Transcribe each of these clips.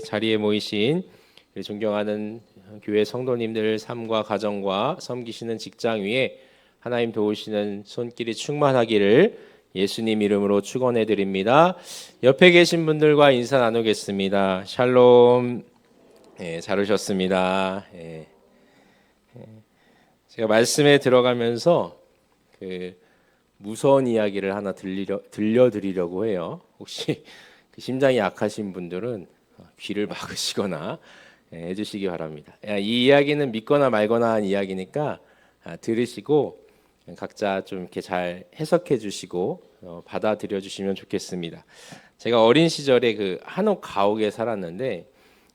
자리에 모이신 존경하는 교회 성도님들 삶과 가정과 섬기시는 직장 위에 하나님 도우시는 손길이 충만하기를 예수님 이름으로 축원해 드립니다. 옆에 계신 분들과 인사 나누겠습니다. 샬롬. 잘 오셨습니다. 제가 말씀에 들어가면서 무서운 이야기를 하나 들려드리려고 해요. 혹시 심장이 약하신 분들은 귀를 막으시거나 해주시기 바랍니다. 이 이야기는 믿거나 말거나 한 이야기니까 들으시고 각자 좀 이렇게 잘 해석해 주시고 받아들여 주시면 좋겠습니다. 제가 어린 시절에 한옥 가옥에 살았는데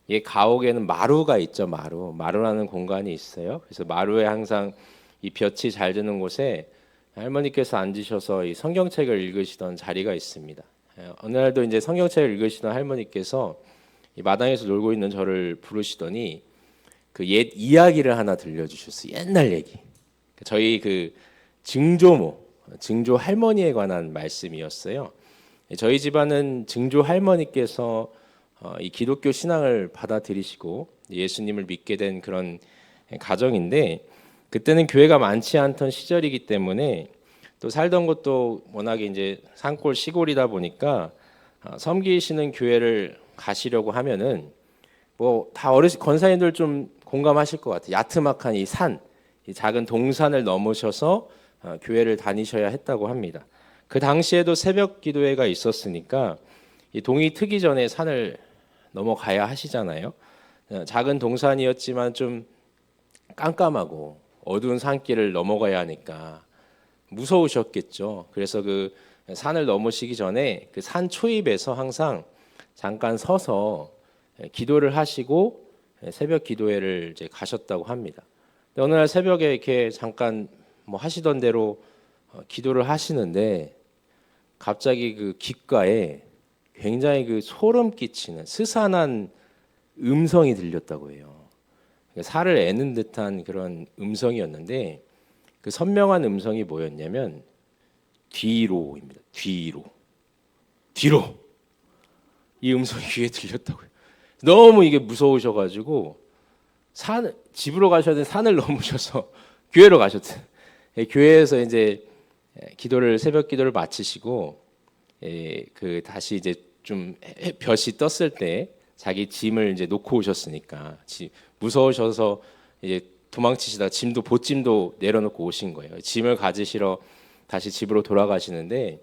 이 가옥에는 마루가 있죠. 마루라는 공간이 있어요. 그래서 마루에 항상 이 볕이 잘 드는 곳에 할머니께서 앉으셔서 이 성경책을 읽으시던 자리가 있습니다. 어느 날도 이제 성경책을 읽으시던 할머니께서 이 마당에서 놀고 있는 저를 부르시더니 그 옛 이야기를 하나 들려주셨어요. 옛날 얘기. 저희 증조 할머니에 관한 말씀이었어요. 저희 집안은 증조 할머니께서 이 기독교 신앙을 받아들이시고 예수님을 믿게 된 그런 가정인데, 그때는 교회가 많지 않던 시절이기 때문에 또 살던 곳도 워낙에 이제 산골 시골이다 보니까 섬기시는 교회를 가시려고 하면은 뭐 다 어르신 권사님들 좀 공감하실 것 같아요. 야트막한 이 작은 동산을 넘으셔서 교회를 다니셔야 했다고 합니다. 그 당시에도 새벽 기도회가 있었으니까 이 동이 트기 전에 산을 넘어가야 하시잖아요. 작은 동산이었지만 좀 깜깜하고 어두운 산길을 넘어가야 하니까 무서우셨겠죠. 그래서 그 산을 넘으시기 전에 그 산 초입에서 항상 잠깐 서서 기도를 하시고 새벽 기도회를 이제 가셨다고 합니다. 어느 날 새벽에 이렇게 잠깐 뭐 하시던 대로 기도를 하시는데 갑자기 그 귓가에 굉장히 소름 끼치는 스산한 음성이 들렸다고 해요. 살을 애는 듯한 그런 음성이었는데 그 선명한 음성이 뭐였냐면 뒤로입니다. 뒤로. 이 음성이 귀에 들렸다고요. 너무 이게 무서우셔가지고 집으로 가셔야 되는 산을 넘으셔서 교회로 가셨대요. 교회에서 이제 새벽 기도를 마치시고 다시 이제 좀 볕이 떴을 때 자기 짐을 이제 놓고 오셨으니까 무서우셔서 이제 도망치시다가 보찜도 내려놓고 오신 거예요. 짐을 가지시러 다시 집으로 돌아가시는데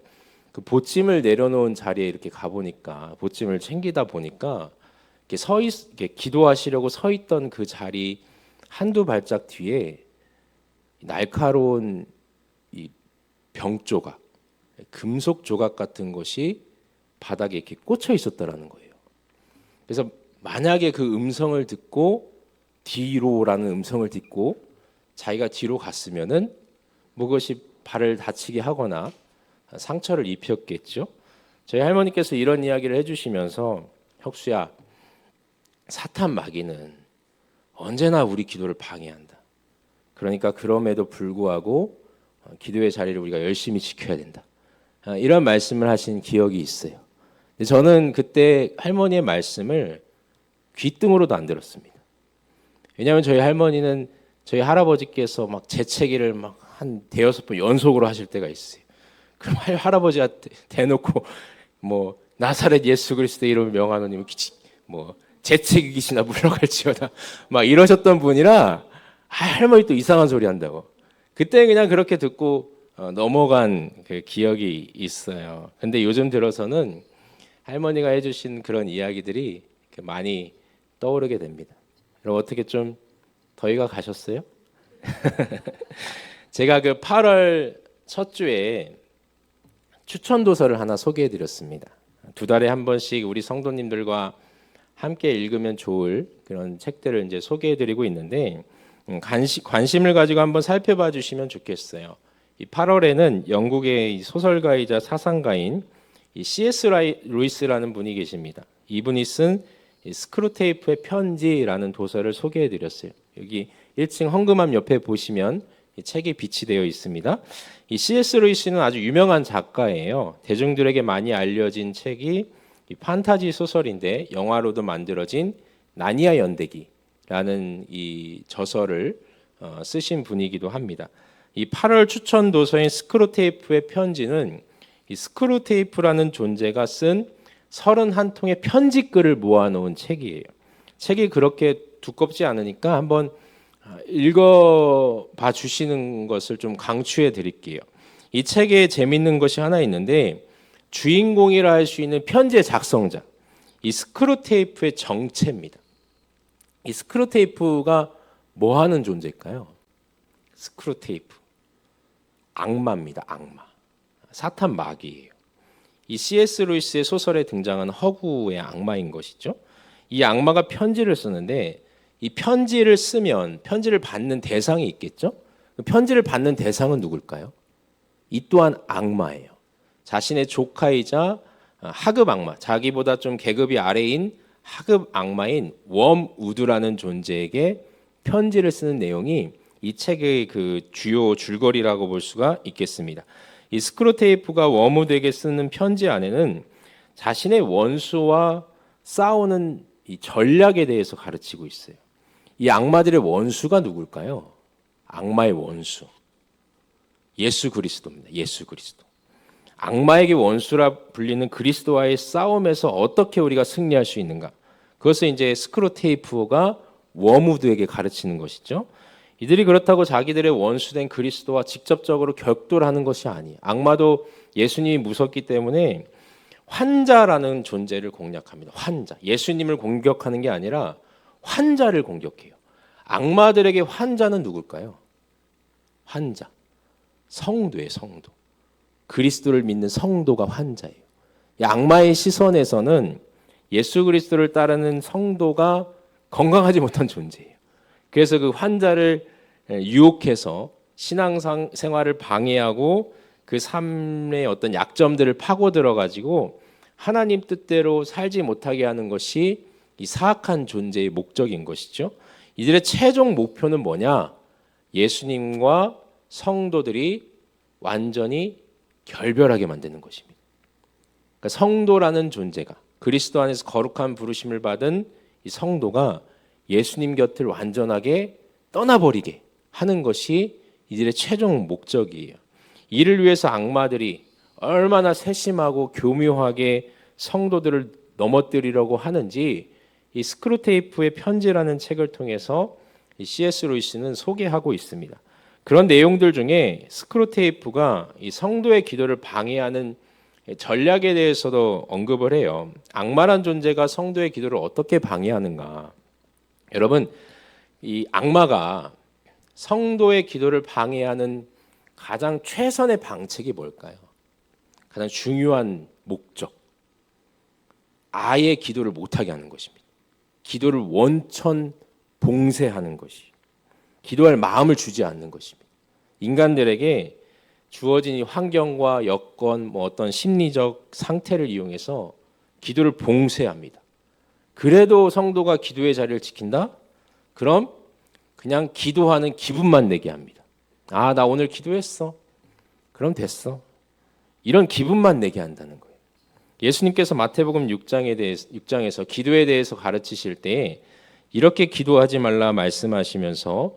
그 보찜을 내려놓은 자리에 이렇게 가보니까 보찜을 챙기다 보니까 이렇게 기도하시려고 서 있던 그 자리 한두 발짝 뒤에 날카로운 이 병조각, 금속 조각 같은 것이 바닥에 이렇게 꽂혀 있었다라는 거예요. 그래서 만약에 그 음성을 듣고 뒤로라는 음성을 듣고 자기가 뒤로 갔으면은 그것이 발을 다치게 하거나 상처를 입혔겠죠. 저희 할머니께서 이런 이야기를 해주시면서 혁수야, 사탄 마귀는 언제나 우리 기도를 방해한다. 그러니까 그럼에도 불구하고 기도의 자리를 우리가 열심히 지켜야 된다. 이런 말씀을 하신 기억이 있어요. 저는 그때 할머니의 말씀을 귓등으로도 안 들었습니다. 왜냐하면 저희 할머니는 저희 할아버지께서 막 재채기를 막 한 대여섯 번 연속으로 하실 때가 있어요. 그럼 할아버지한테 대놓고 뭐 나사렛 예수 그리스도 이름 명하노님 뭐 재채기 귀신아 물러갈지어다 막 이러셨던 분이라 할머니 또 이상한 소리 한다고. 그때 그냥 그렇게 듣고 넘어간 그 기억이 있어요. 근데 요즘 들어서는 할머니가 해주신 그런 이야기들이 많이 떠오르게 됩니다. 그럼 어떻게 좀 더위가 가셨어요? 제가 8월 첫 주에 추천 도서를 하나 소개해드렸습니다. 2달에 한 번씩 우리 성도님들과 함께 읽으면 좋을 그런 책들을 이제 소개해드리고 있는데 관심을 가지고 한번 살펴봐 주시면 좋겠어요. 이 8월에는 영국의 소설가이자 사상가인 C.S. 루이스라는 분이 계십니다. 이분이 쓴 스크루테이프의 편지라는 도서를 소개해드렸어요. 여기 1층 헌금함 옆에 보시면 이 책이 비치되어 있습니다. 이 C.S. 루이스는 아주 유명한 작가예요. 대중들에게 많이 알려진 책이 이 판타지 소설인데 영화로도 만들어진 나니아 연대기라는 이 저서를 쓰신 분이기도 합니다. 이 8월 추천 도서인 스크루테이프의 편지는 이 스크루테이프라는 존재가 쓴 31통의 편지글을 모아놓은 책이에요. 책이 그렇게 두껍지 않으니까 한번 읽어봐 주시는 것을 좀 강추해 드릴게요. 이 책에 재밌는 것이 하나 있는데 주인공이라 할 수 있는 편지의 작성자, 이 스크루테이프의 정체입니다. 이 스크루테이프가 뭐 하는 존재일까요? 스크루테이프, 악마입니다. 악마, 사탄 마귀예요. 이 C.S. 루이스의 소설에 등장하는 허구의 악마인 것이죠. 이 악마가 편지를 쓰는데 이 편지를 쓰면 편지를 받는 대상이 있겠죠. 편지를 받는 대상은 누굴까요? 이 또한 악마예요. 자신의 조카이자 하급 악마, 자기보다 좀 계급이 아래인 하급 악마인 웜우드라는 존재에게 편지를 쓰는 내용이 이 책의 그 주요 줄거리라고 볼 수가 있겠습니다. 이 스크루테이프가 웜우드에게 쓰는 편지 안에는 자신의 원수와 싸우는 이 전략에 대해서 가르치고 있어요. 이 악마들의 원수가 누굴까요? 악마의 원수, 예수 그리스도입니다. 예수 그리스도. 악마에게 원수라 불리는 그리스도와의 싸움에서 어떻게 우리가 승리할 수 있는가? 그것을 이제 스크루테이프가 웜우드에게 가르치는 것이죠. 이들이 그렇다고 자기들의 원수된 그리스도와 직접적으로 격돌하는 것이 아니에요. 악마도 예수님이 무섭기 때문에 환자라는 존재를 공략합니다. 환자. 예수님을 공격하는 게 아니라 환자를 공격해요. 악마들에게 환자는 누굴까요? 환자. 성도예요, 성도. 그리스도를 믿는 성도가 환자예요. 악마의 시선에서는 예수 그리스도를 따르는 성도가 건강하지 못한 존재예요. 그래서 그 환자를 유혹해서 신앙생활을 방해하고 그 삶의 어떤 약점들을 파고들어 가지고 하나님 뜻대로 살지 못하게 하는 것이 이 사악한 존재의 목적인 것이죠. 이들의 최종 목표는 뭐냐? 예수님과 성도들이 완전히 결별하게 만드는 것입니다. 그러니까 성도라는 존재가 그리스도 안에서 거룩한 부르심을 받은 이 성도가 예수님 곁을 완전하게 떠나버리게 하는 것이 이들의 최종 목적이에요. 이를 위해서 악마들이 얼마나 세심하고 교묘하게 성도들을 넘어뜨리려고 하는지 이 스크루테이프의 편지라는 책을 통해서 이 C.S. 루이스는 소개하고 있습니다. 그런 내용들 중에 스크루테이프가 이 성도의 기도를 방해하는 전략에 대해서도 언급을 해요. 악마란 존재가 성도의 기도를 어떻게 방해하는가? 여러분, 이 악마가 성도의 기도를 방해하는 가장 최선의 방책이 뭘까요? 가장 중요한 목적. 아예 기도를 못하게 하는 것입니다. 기도를 원천 봉쇄하는 것이. 기도할 마음을 주지 않는 것입니다. 인간들에게 주어진 이 환경과 여건, 어떤 심리적 상태를 이용해서 기도를 봉쇄합니다. 그래도 성도가 기도의 자리를 지킨다? 그럼 그냥 기도하는 기분만 내게 합니다. 아, 나 오늘 기도했어. 그럼 됐어. 이런 기분만 내게 한다는 거예요. 예수님께서 마태복음 6장에서 기도에 대해서 가르치실 때 이렇게 기도하지 말라 말씀하시면서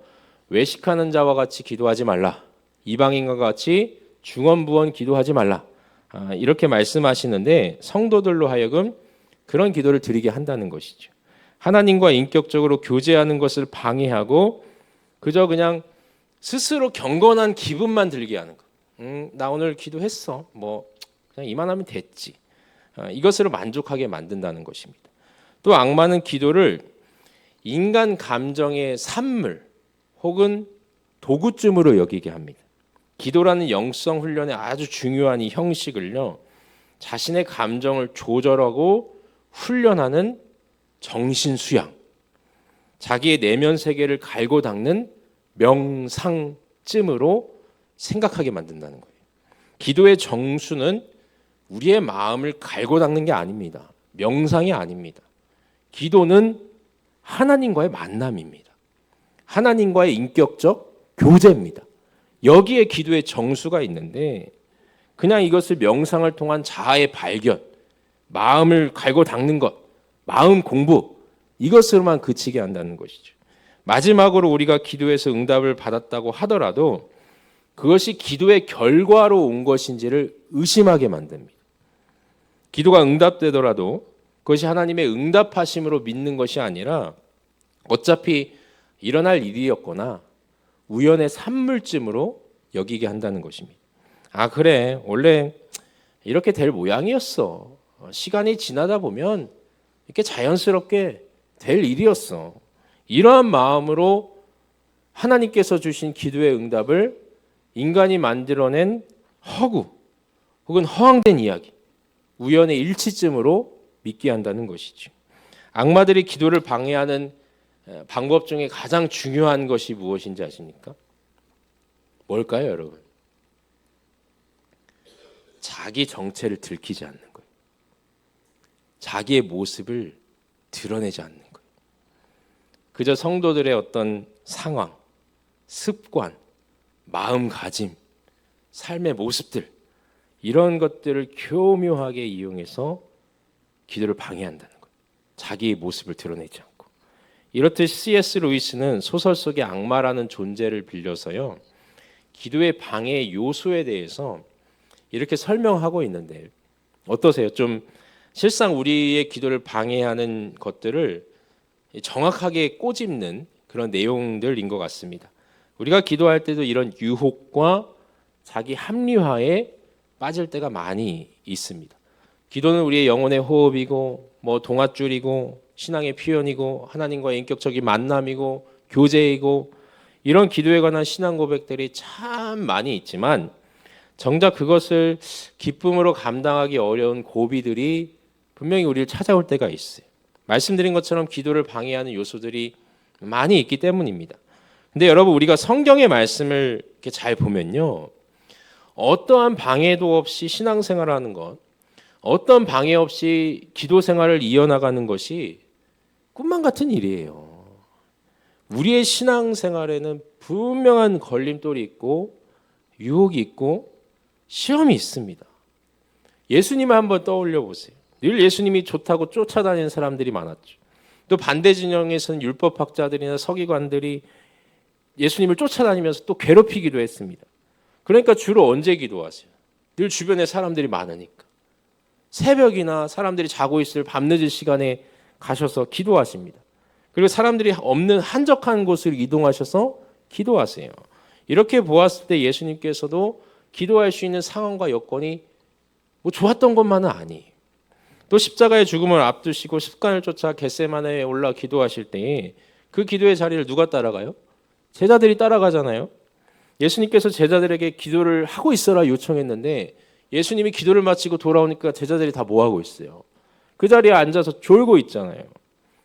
외식하는 자와 같이 기도하지 말라. 이방인과 같이 중언부언 기도하지 말라. 이렇게 말씀하시는데 성도들로 하여금 그런 기도를 드리게 한다는 것이죠. 하나님과 인격적으로 교제하는 것을 방해하고 그저 그냥 스스로 경건한 기분만 들게 하는 것. 나 오늘 기도했어. 그냥 이만하면 됐지. 이것으로 만족하게 만든다는 것입니다. 또 악마는 기도를 인간 감정의 산물 혹은 도구쯤으로 여기게 합니다. 기도라는 영성 훈련의 아주 중요한 이 형식을요, 자신의 감정을 조절하고 훈련하는 정신 수양, 자기의 내면 세계를 갈고 닦는 명상쯤으로 생각하게 만든다는 거예요. 기도의 정수는 우리의 마음을 갈고 닦는 게 아닙니다. 명상이 아닙니다. 기도는 하나님과의 만남입니다. 하나님과의 인격적 교제입니다. 여기에 기도의 정수가 있는데 그냥 이것을 명상을 통한 자아의 발견, 마음을 갈고 닦는 것, 마음 공부, 이것으로만 그치게 한다는 것이죠. 마지막으로 우리가 기도해서 응답을 받았다고 하더라도 그것이 기도의 결과로 온 것인지를 의심하게 만듭니다. 기도가 응답되더라도 그것이 하나님의 응답하심으로 믿는 것이 아니라 어차피 일어날 일이었거나 우연의 산물쯤으로 여기게 한다는 것입니다. 아, 그래, 원래 이렇게 될 모양이었어. 시간이 지나다 보면 이렇게 자연스럽게 될 일이었어. 이러한 마음으로 하나님께서 주신 기도의 응답을 인간이 만들어낸 허구 혹은 허황된 이야기, 우연의 일치쯤으로 믿게 한다는 것이죠. 악마들이 기도를 방해하는 방법 중에 가장 중요한 것이 무엇인지 아십니까? 뭘까요, 여러분? 자기 정체를 들키지 않는 거예요. 자기의 모습을 드러내지 않는 거예요. 그저 성도들의 어떤 상황, 습관, 마음가짐, 삶의 모습들, 이런 것들을 교묘하게 이용해서 기도를 방해한다는 거예요. 자기의 모습을 드러내지 않고. 이렇듯 C.S. 루이스는 소설 속의 악마라는 존재를 빌려서요, 기도의 방해 요소에 대해서 이렇게 설명하고 있는데 어떠세요? 좀 실상 우리의 기도를 방해하는 것들을 정확하게 꼬집는 그런 내용들인 것 같습니다. 우리가 기도할 때도 이런 유혹과 자기 합리화에 빠질 때가 많이 있습니다. 기도는 우리의 영혼의 호흡이고 동아줄이고 신앙의 표현이고 하나님과의 인격적인 만남이고 교제이고 이런 기도에 관한 신앙 고백들이 참 많이 있지만 정작 그것을 기쁨으로 감당하기 어려운 고비들이 분명히 우리를 찾아올 때가 있어요. 말씀드린 것처럼 기도를 방해하는 요소들이 많이 있기 때문입니다. 근데 여러분, 우리가 성경의 말씀을 이렇게 잘 보면요, 어떠한 방해도 없이 신앙생활을 하는 것, 어떤 방해 없이 기도 생활을 이어나가는 것이 꿈만 같은 일이에요. 우리의 신앙생활에는 분명한 걸림돌이 있고 유혹이 있고 시험이 있습니다. 예수님을 한번 떠올려 보세요. 늘 예수님이 좋다고 쫓아다니는 사람들이 많았죠. 또 반대 진영에서는 율법학자들이나 서기관들이 예수님을 쫓아다니면서 또 괴롭히기도 했습니다. 그러니까 주로 언제 기도하세요? 늘 주변에 사람들이 많으니까. 새벽이나 사람들이 자고 있을 밤늦은 시간에 가셔서 기도하십니다. 그리고 사람들이 없는 한적한 곳을 이동하셔서 기도하세요. 이렇게 보았을 때 예수님께서도 기도할 수 있는 상황과 여건이 좋았던 것만은 아니에요. 또 십자가의 죽음을 앞두시고 습관을 쫓아 겟세마네에 올라 기도하실 때 그 기도의 자리를 누가 따라가요? 제자들이 따라가잖아요. 예수님께서 제자들에게 기도를 하고 있어라 요청했는데 예수님이 기도를 마치고 돌아오니까 제자들이 다 뭐하고 있어요? 그 자리에 앉아서 졸고 있잖아요.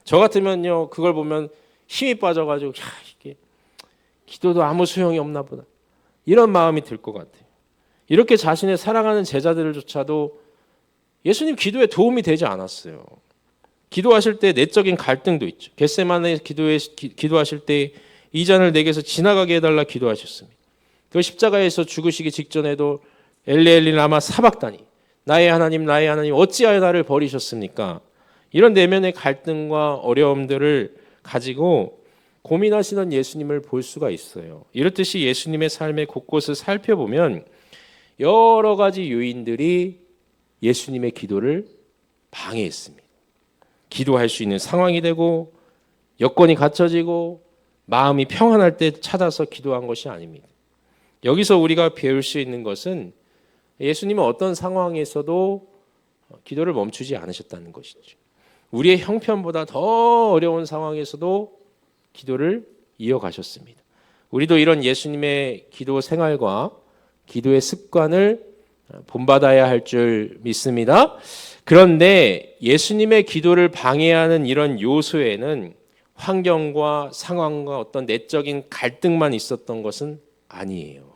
저 같으면요, 그걸 보면 힘이 빠져가지고 이게 기도도 아무 소용이 없나 보다, 이런 마음이 들 것 같아요. 이렇게 자신의 사랑하는 제자들조차도 예수님 기도에 도움이 되지 않았어요. 기도하실 때 내적인 갈등도 있죠. 겟세마네 기도하실 때 이 잔을 내게서 지나가게 해달라 기도하셨습니다. 그 십자가에서 죽으시기 직전에도 엘리 엘리 라마 사박다니, 나의 하나님 어찌하여 나를 버리셨습니까? 이런 내면의 갈등과 어려움들을 가지고 고민하시는 예수님을 볼 수가 있어요. 이렇듯이 예수님의 삶의 곳곳을 살펴보면 여러 가지 요인들이 예수님의 기도를 방해했습니다. 기도할 수 있는 상황이 되고 여건이 갖춰지고 마음이 평안할 때 찾아서 기도한 것이 아닙니다. 여기서 우리가 배울 수 있는 것은 예수님은 어떤 상황에서도 기도를 멈추지 않으셨다는 것이죠. 우리의 형편보다 더 어려운 상황에서도 기도를 이어가셨습니다. 우리도 이런 예수님의 기도 생활과 기도의 습관을 본받아야 할 줄 믿습니다. 그런데 예수님의 기도를 방해하는 이런 요소에는 환경과 상황과 어떤 내적인 갈등만 있었던 것은 아니에요.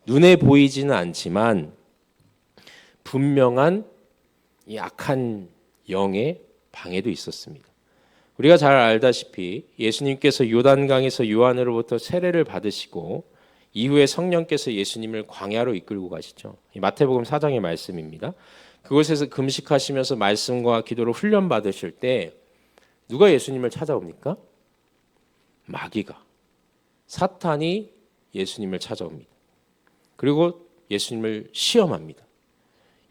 눈에 보이지는 않지만 분명한 이 악한 영의 방해도 있었습니다. 우리가 잘 알다시피 예수님께서 요단강에서 요한으로부터 세례를 받으시고 이후에 성령께서 예수님을 광야로 이끌고 가시죠. 마태복음 4장의 말씀입니다. 그곳에서 금식하시면서 말씀과 기도로 훈련 받으실 때 누가 예수님을 찾아옵니까? 마귀가, 사탄이 예수님을 찾아옵니다. 그리고 예수님을 시험합니다.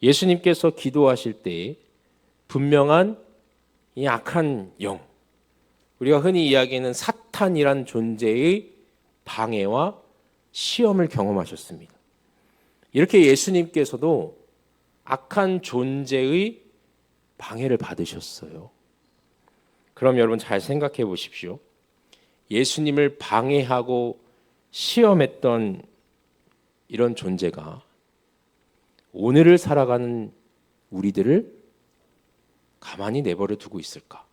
예수님께서 기도하실 때 분명한 이 악한 영, 우리가 흔히 이야기하는 사탄이란 존재의 방해와 시험을 경험하셨습니다. 이렇게 예수님께서도 악한 존재의 방해를 받으셨어요. 그럼 여러분 잘 생각해 보십시오. 예수님을 방해하고 시험했던 이런 존재가 오늘을 살아가는 우리들을 가만히 내버려 두고 있을까?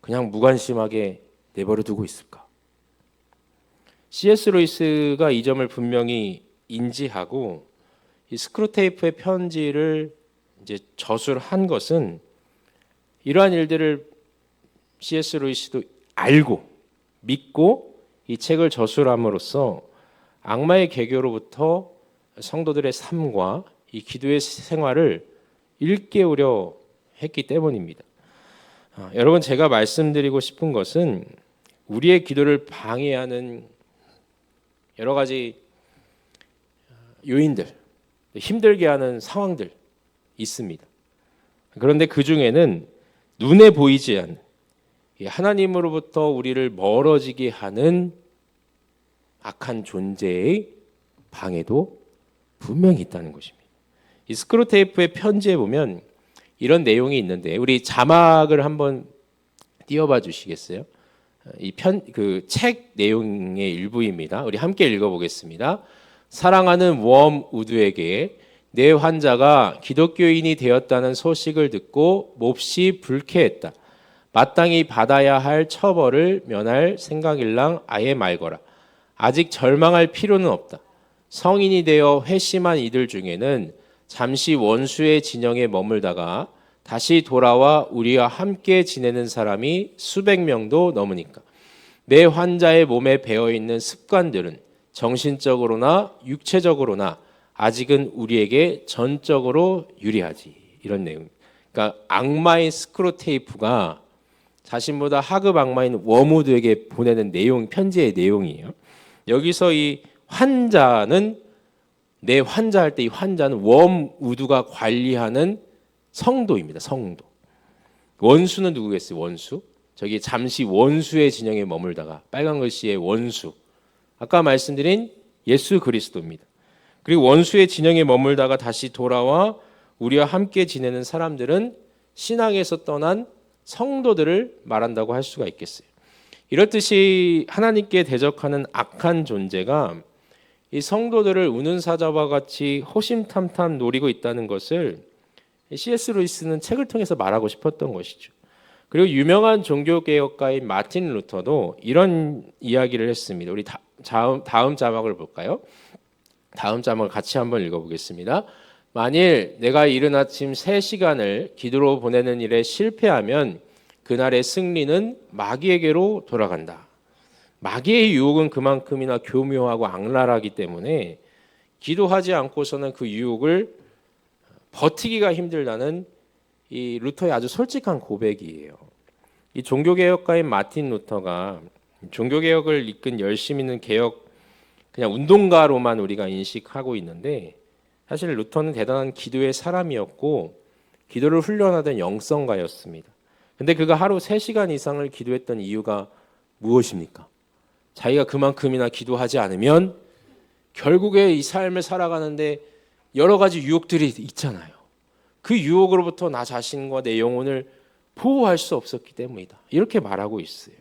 그냥 무관심하게 내버려 두고 있을까? C.S. 루이스가 이 점을 분명히 인지하고 이 스크루테이프의 편지를 이제 저술한 것은 이러한 일들을 C.S. 루이스도 알고 믿고 이 책을 저술함으로써 악마의 계교로부터 성도들의 삶과 이 기도의 생활을 일깨우려 했기 때문입니다. 여러분, 제가 말씀드리고 싶은 것은 우리의 기도를 방해하는 여러 가지 요인들, 힘들게 하는 상황들 있습니다. 그런데 그 중에는 눈에 보이지 않는 하나님으로부터 우리를 멀어지게 하는 악한 존재의 방해도 분명히 있다는 것입니다. 이 스크루테이프의 편지에 보면 이런 내용이 있는데 우리 자막을 한번 띄워봐 주시겠어요? 그 책 내용의 일부입니다. 우리 함께 읽어보겠습니다. 사랑하는 웜 우드에게 내 환자가 기독교인이 되었다는 소식을 듣고 몹시 불쾌했다. 마땅히 받아야 할 처벌을 면할 생각일랑 아예 말거라. 아직 절망할 필요는 없다. 성인이 되어 회심한 이들 중에는 잠시 원수의 진영에 머물다가 다시 돌아와 우리와 함께 지내는 사람이 수백 명도 넘으니까. 내 환자의 몸에 배어있는 습관들은 정신적으로나 육체적으로나 아직은 우리에게 전적으로 유리하지. 이런 내용. 그러니까 악마의 스크루테이프가 자신보다 하급 악마인 워무드에게 보내는 내용, 편지의 내용이에요. 여기서 이 환자는 내 환자 할 때 이 환자는 웜우드가 관리하는 성도입니다. 성도. 원수는 누구겠어요? 원수. 저기 잠시 원수의 진영에 머물다가 빨간 글씨의 원수. 아까 말씀드린 예수 그리스도입니다. 그리고 원수의 진영에 머물다가 다시 돌아와 우리와 함께 지내는 사람들은 신앙에서 떠난 성도들을 말한다고 할 수가 있겠어요. 이렇듯이 하나님께 대적하는 악한 존재가 이 성도들을 우는 사자와 같이 호심탐탐 노리고 있다는 것을 C.S. 루이스는 책을 통해서 말하고 싶었던 것이죠. 그리고 유명한 종교개혁가인 마틴 루터도 이런 이야기를 했습니다. 우리 다음 자막을 볼까요? 다음 자막을 같이 한번 읽어보겠습니다. 만일 내가 이른 아침 3시간을 기도로 보내는 일에 실패하면 그날의 승리는 마귀에게로 돌아간다. 마귀의 유혹은 그만큼이나 교묘하고 악랄하기 때문에 기도하지 않고서는 그 유혹을 버티기가 힘들다는 이 루터의 아주 솔직한 고백이에요. 이 종교개혁가인 마틴 루터가 종교개혁을 이끈 열심 있는 개혁 그냥 운동가로만 우리가 인식하고 있는데 사실 루터는 대단한 기도의 사람이었고 기도를 훈련하던 영성가였습니다. 근데 그가 하루 3시간 이상을 기도했던 이유가 무엇입니까? 자기가 그만큼이나 기도하지 않으면 결국에 이 삶을 살아가는데 여러 가지 유혹들이 있잖아요. 그 유혹으로부터 나 자신과 내 영혼을 보호할 수 없었기 때문이다. 이렇게 말하고 있어요.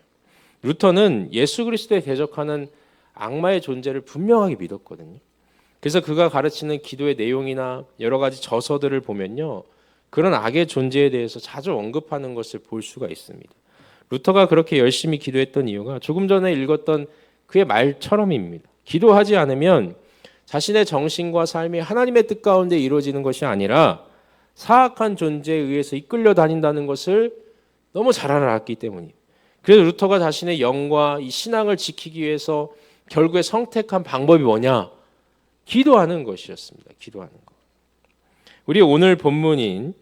루터는 예수 그리스도에 대적하는 악마의 존재를 분명하게 믿었거든요. 그래서 그가 가르치는 기도의 내용이나 여러 가지 저서들을 보면요. 그런 악의 존재에 대해서 자주 언급하는 것을 볼 수가 있습니다. 루터가 그렇게 열심히 기도했던 이유가 조금 전에 읽었던 그의 말처럼입니다. 기도하지 않으면 자신의 정신과 삶이 하나님의 뜻 가운데 이루어지는 것이 아니라 사악한 존재에 의해서 이끌려 다닌다는 것을 너무 잘 알았기 때문이에요. 그래서 루터가 자신의 영과 이 신앙을 지키기 위해서 결국에 선택한 방법이 뭐냐? 기도하는 것이었습니다. 기도하는 것. 우리 오늘 본문인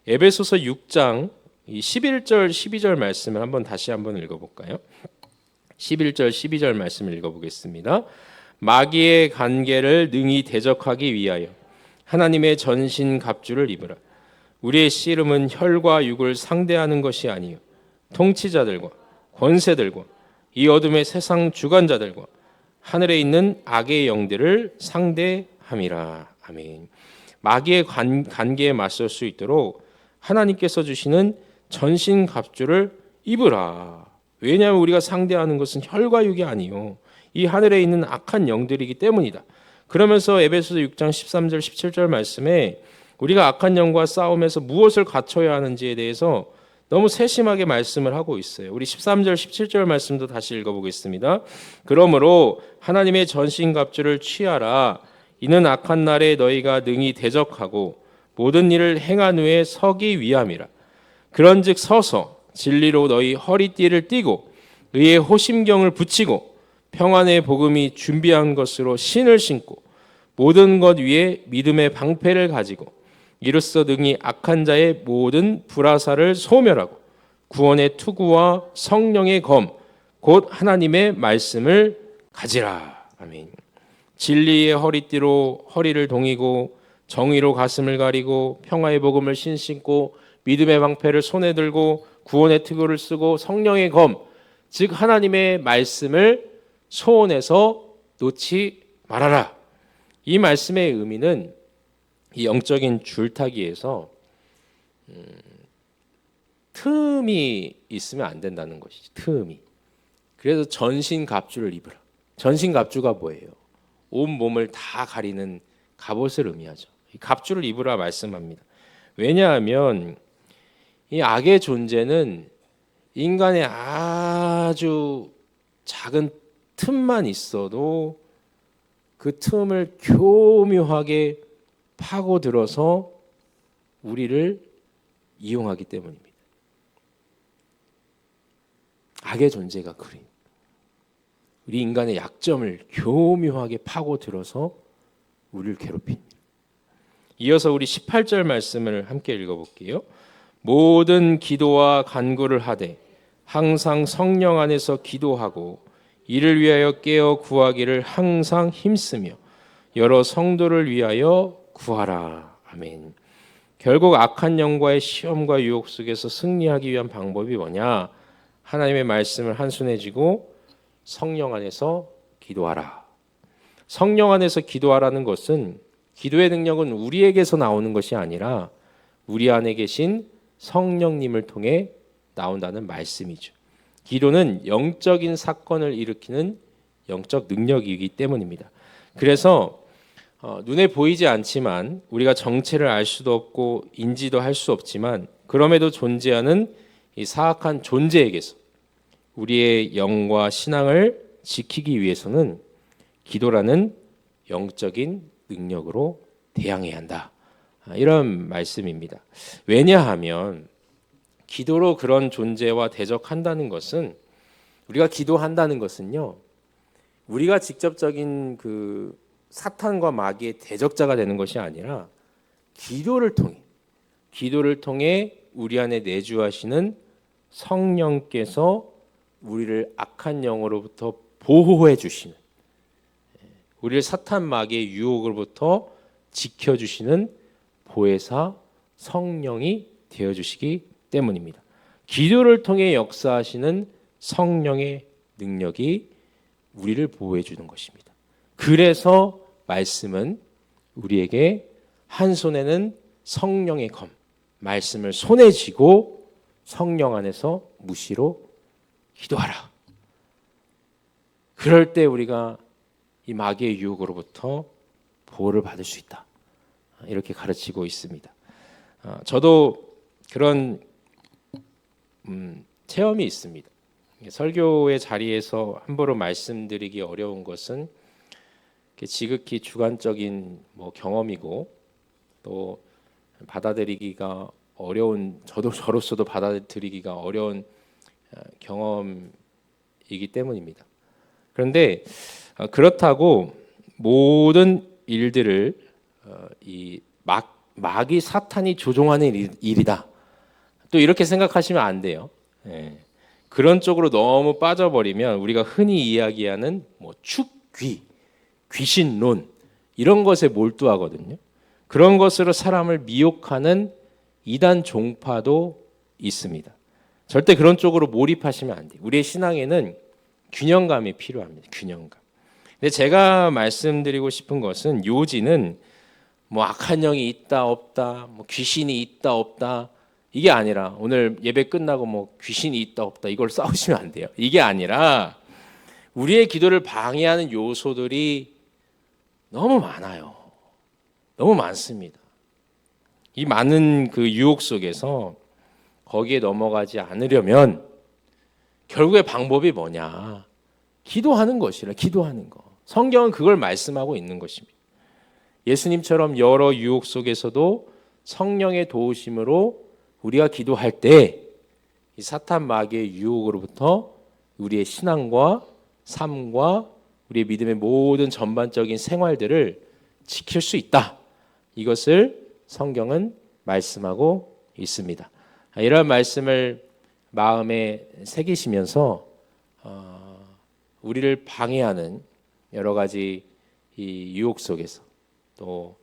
에베소서 6장 11절 12절 말씀을 다시 한번 읽어볼까요? 11절 12절 말씀을 읽어보겠습니다. 마귀의 관계를 능히 대적하기 위하여 하나님의 전신 갑주를 입으라. 우리의 씨름은 혈과 육을 상대하는 것이 아니요 통치자들과 권세들과 이 어둠의 세상 주관자들과 하늘에 있는 악의 영들을 상대함이라. 아멘. 마귀의 관계에 맞설 수 있도록 하나님께서 주시는 전신 갑주를 입으라. 왜냐하면 우리가 상대하는 것은 혈과 육이 아니요 이 하늘에 있는 악한 영들이기 때문이다. 그러면서 에베소서 6장 13절 17절 말씀에 우리가 악한 영과 싸움에서 무엇을 갖춰야 하는지에 대해서 너무 세심하게 말씀을 하고 있어요. 우리 13절 17절 말씀도 다시 읽어보겠습니다. 그러므로 하나님의 전신갑주를 취하라. 이는 악한 날에 너희가 능히 대적하고 모든 일을 행한 후에 서기 위함이라. 그런즉 서서 진리로 너희 허리띠를 띠고 의의 호심경을 붙이고 평안의 복음이 준비한 것으로 신을 신고 모든 것 위에 믿음의 방패를 가지고 이로써 능히 악한 자의 모든 불화살을 소멸하고 구원의 투구와 성령의 검 곧 하나님의 말씀을 가지라. 아멘. 진리의 허리띠로 허리를 동이고 정의로 가슴을 가리고 평화의 복음을 신신고 믿음의 방패를 손에 들고 구원의 투구를 쓰고 성령의 검 즉 하나님의 말씀을 소원에서 놓지 말아라. 이 말씀의 의미는 이 영적인 줄타기에서 틈이 있으면 안 된다는 것이지. 틈이. 그래서 전신갑주를 입으라. 전신갑주가 뭐예요? 온 몸을 다 가리는 갑옷을 의미하죠. 이 갑주를 입으라 말씀합니다. 왜냐하면 이 악의 존재는 인간의 아주 작은 틈만 있어도 그 틈을 교묘하게 파고들어서 우리를 이용하기 때문입니다. 악의 존재가 그래요. 우리 인간의 약점을 교묘하게 파고들어서 우리를 괴롭힙니다. 이어서 우리 18절 말씀을 함께 읽어볼게요. 모든 기도와 간구를 하되 항상 성령 안에서 기도하고 이를 위하여 깨어 구하기를 항상 힘쓰며 여러 성도를 위하여 구하라. 아멘. 결국 악한 영과의 시험과 유혹 속에서 승리하기 위한 방법이 뭐냐? 하나님의 말씀을 한순해 쥐고 성령 안에서 기도하라. 성령 안에서 기도하라는 것은 기도의 능력은 우리에게서 나오는 것이 아니라 우리 안에 계신 성령님을 통해 나온다는 말씀이죠. 기도는 영적인 사건을 일으키는 영적 능력이기 때문입니다. 그래서 눈에 보이지 않지만 우리가 정체를 알 수도 없고 인지도 할 수 없지만 그럼에도 존재하는 이 사악한 존재에게서 우리의 영과 신앙을 지키기 위해서는 기도라는 영적인 능력으로 대항해야 한다. 이런 말씀입니다. 왜냐하면 기도로 그런 존재와 대적한다는 것은 우리가 기도한다는 것은요. 우리가 직접적인 그 사탄과 마귀의 대적자가 되는 것이 아니라 기도를 통해 우리 안에 내주하시는 성령께서 우리를 악한 영으로부터 보호해 주시는 우리를 사탄 마귀의 유혹으로부터 지켜주시는 보혜사 성령이 되어주시기 때문입니다. 기도를 통해 역사하시는 성령의 능력이 우리를 보호해 주는 것입니다. 그래서 말씀은 우리에게 한 손에는 성령의 검, 말씀을 손에 쥐고 성령 안에서 무시로 기도하라. 그럴 때 우리가 이 마귀의 유혹으로부터 보호를 받을 수 있다. 이렇게 가르치고 있습니다. 저도 그런 체험이 있습니다. 설교의 자리에서 함부로 말씀드리기 어려운 것은 지극히 주관적인 경험이고 또 받아들이기가 어려운 저로서도 받아들이기가 어려운 경험이기 때문입니다. 그런데 그렇다고 모든 일들을 마귀 사탄이 조종하는 일이다. 또 이렇게 생각하시면 안 돼요. 예. 그런 쪽으로 너무 빠져버리면 우리가 흔히 이야기하는 뭐 축귀, 귀신론 이런 것에 몰두하거든요. 그런 것으로 사람을 미혹하는 이단 종파도 있습니다. 절대 그런 쪽으로 몰입하시면 안 돼요. 우리의 신앙에는 균형감이 필요합니다. 균형감. 근데 제가 말씀드리고 싶은 것은 요지는 뭐 악한 영이 있다 없다, 뭐 귀신이 있다 없다 이게 아니라 오늘 예배 끝나고 뭐 귀신이 있다 없다 이걸 싸우시면 안 돼요. 이게 아니라 우리의 기도를 방해하는 요소들이 너무 많아요. 너무 많습니다. 이 많은 그 유혹 속에서 거기에 넘어가지 않으려면 결국에 방법이 뭐냐? 기도하는 것이라 기도하는 거. 성경은 그걸 말씀하고 있는 것입니다. 예수님처럼 여러 유혹 속에서도 성령의 도우심으로 우리가 기도할 때 이 사탄 마귀의 유혹으로부터 우리의 신앙과 삶과 우리의 믿음의 모든 전반적인 생활들을 지킬 수 있다. 이것을 성경은 말씀하고 있습니다. 이런 말씀을 마음에 새기시면서 우리를 방해하는 여러 가지 이 유혹 속에서 또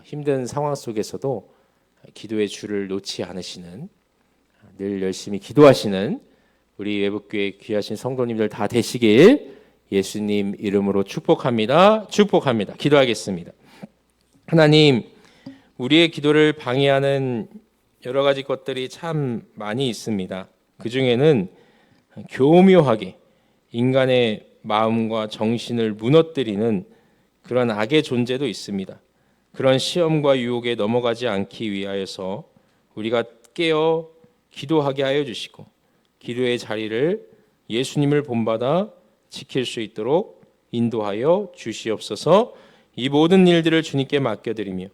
힘든 상황 속에서도 기도의 줄을 놓지 않으시는 늘 열심히 기도하시는 우리 외북교회 귀하신 성도님들 다 되시길 예수님 이름으로 축복합니다. 축복합니다. 기도하겠습니다. 하나님, 우리의 기도를 방해하는 여러 가지 것들이 참 많이 있습니다. 그 중에는 교묘하게 인간의 마음과 정신을 무너뜨리는 그런 악의 존재도 있습니다. 그런 시험과 유혹에 넘어가지 않기 위하여서 우리가 깨어 기도하게 하여 주시고 기도의 자리를 예수님을 본받아 지킬 수 있도록 인도하여 주시옵소서. 이 모든 일들을 주님께 맡겨드리며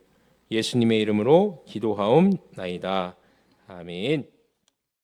예수님의 이름으로 기도하옵나이다. 아멘.